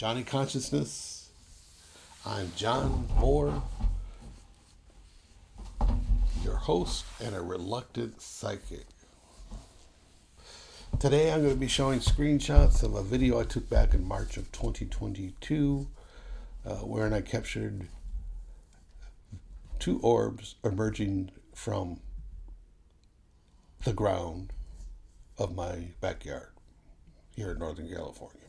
Johnny Consciousness. I'm John Moore, your host and a reluctant psychic. Today I'm going to be showing screenshots of a video I took back in March of 2022 wherein I captured two orbs emerging from the ground of my backyard here in Northern California.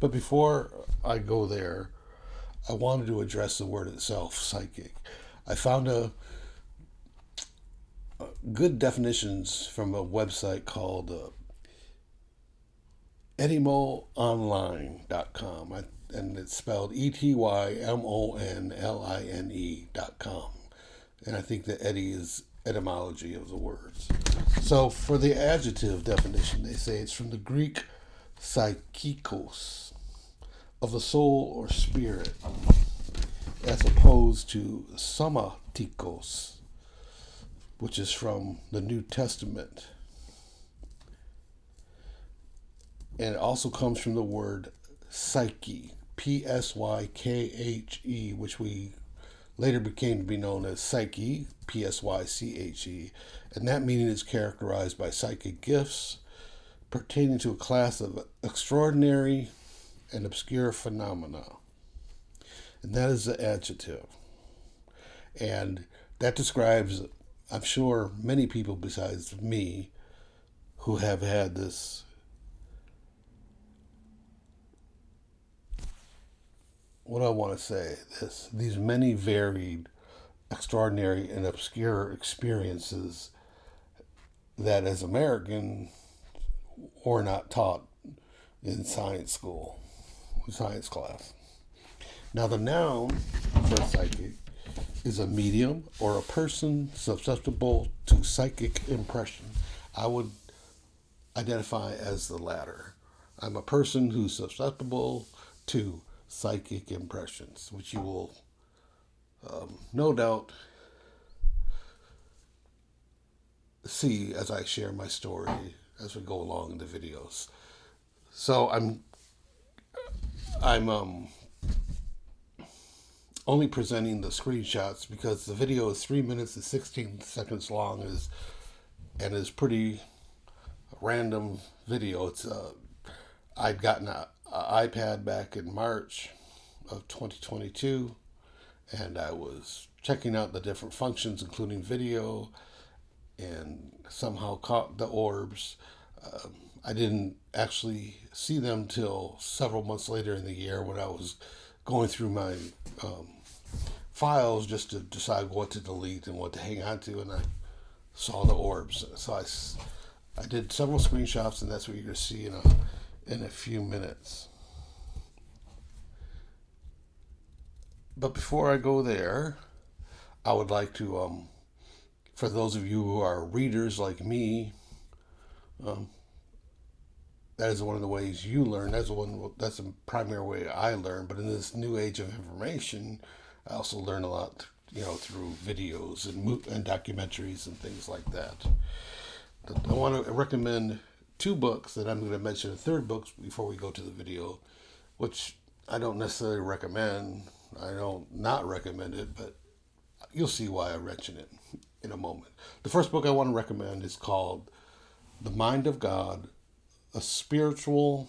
But before I go there, I wanted to address the word itself, psychic. I found a good definitions from a website called etymonline.com, and it's spelled etymonline.com. And I think that Ety is etymology of the words. So for the adjective definition, they say it's from the Greek psychikos, of the soul or spirit, as opposed to somatikos, which is from the New Testament. And it also comes from the word psyche, P-S-Y-K-H-E, which we later became to be known as psyche, P-S-Y-C-H-E. And that meaning is characterized by psychic gifts pertaining to a class of extraordinary and obscure phenomena. And that is the adjective. And that describes, I'm sure, many people besides me who have had this these many varied, extraordinary, and obscure experiences that as Americans were not taught in science class. Now, the noun for psychic is a medium or a person susceptible to psychic impression. I would identify as the latter. I'm a person who's susceptible to psychic impressions, which you will no doubt see as I share my story as we go along in the videos. So I'm only presenting the screenshots because the video is 3 minutes and 16 seconds long and is pretty random video. It's I'd gotten an iPad back in March of 2022, and I was checking out the different functions, including video, and somehow caught the orbs. I didn't actually see them till several months later in the year when I was going through my files just to decide what to delete and what to hang on to, and I saw the orbs. So I did several screenshots, and that's what you're going to see in a few minutes. But before I go there, I would like to, for those of you who are readers like me, that is one of the ways you learn. That's the primary way I learn. But in this new age of information, I also learn a lot, through videos and documentaries and things like that. I want to recommend two books that I'm going to mention a third book before we go to the video, which I don't necessarily recommend. I don't not recommend it, but you'll see why I mention it in a moment. The first book I want to recommend is called The Mind of God, a spiritual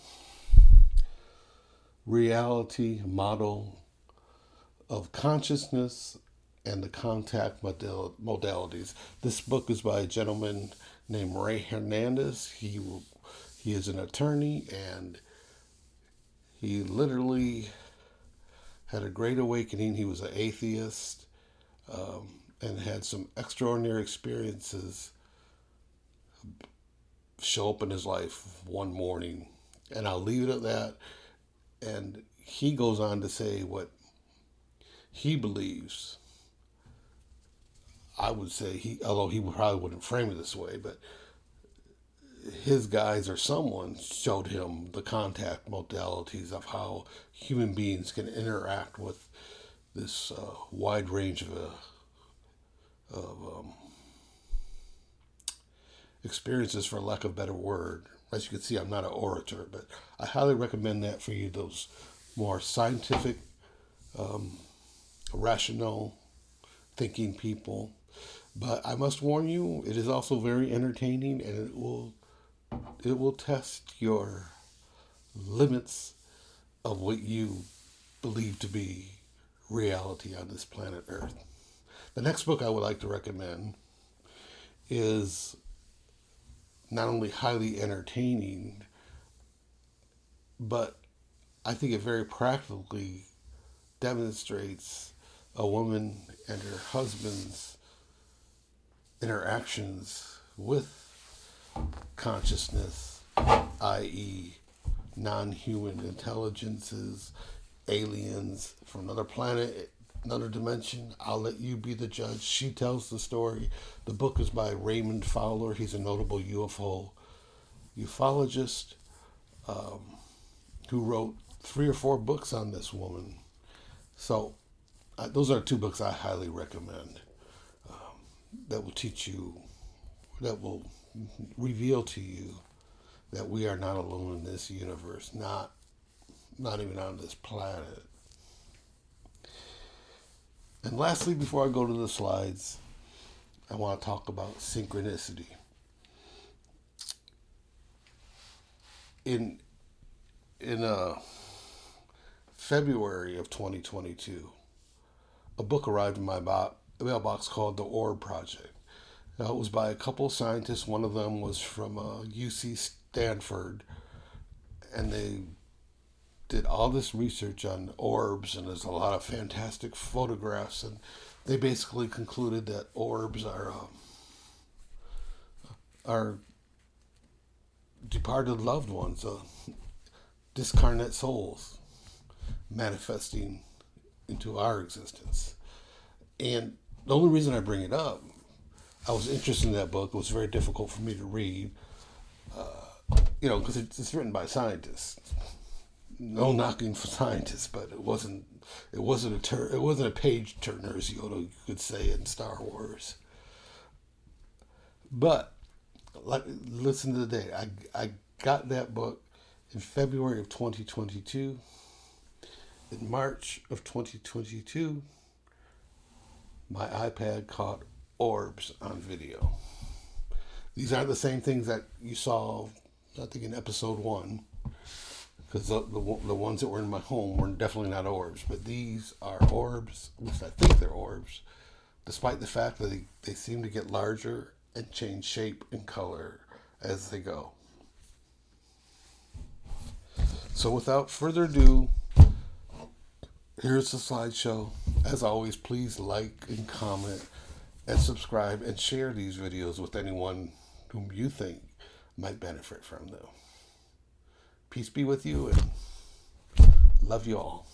reality model of consciousness and the contact modalities. This book is by a gentleman named Ray Hernandez. He is an attorney, and he literally had a great awakening. He was an atheist and had some extraordinary experiences show up in his life one morning. And I'll leave it at that. And he goes on to say what he believes. I would say although he probably wouldn't frame it this way, but his guides or someone showed him the contact modalities of how human beings can interact with this wide range of experiences, for lack of a better word, As you can see, I'm not an orator, but I highly recommend that for you, those more scientific, rational thinking people. But I must warn you, it is also very entertaining, and it will test your limits of what you believe to be reality on this planet Earth. The next book I would like to recommend is not only highly entertaining, but I think it very practically demonstrates a woman and her husband's interactions with consciousness, i.e., non-human intelligences, aliens from another planet, another dimension. I'll let you be the judge. She tells the story. The book is by Raymond Fowler. He's a notable UFO ufologist who wrote 3 or 4 books on this woman. So those are 2 books I highly recommend that will teach you, that will reveal to you that we are not alone in this universe, not even on this planet. And lastly, before I go to the slides, I want to talk about synchronicity. In February of 2022, a book arrived in my mailbox called The Orb Project. It was by a couple of scientists. One of them was from UC Stanford, and they did all this research on orbs, and there's a lot of fantastic photographs, and they basically concluded that orbs are departed loved ones, discarnate souls manifesting into our existence. And the only reason I bring it up, I was interested in that book. It was very difficult for me to read, because it's written by scientists. No knocking for scientists, but it wasn't a page turner, as you could say in Star Wars. But listen to the date. I got that book in February of 2022. In March of 2022, my iPad caught Orbs on video. These aren't the same things that you saw, I think, in episode 1, because the ones that were in my home were definitely not orbs, but these are orbs. At least I think they're orbs, despite the fact that they seem to get larger and change shape and color as they go. So without further ado, here's the slideshow. As always, please like and comment and subscribe and share these videos with anyone whom you think might benefit from them. Peace be with you, and love you all.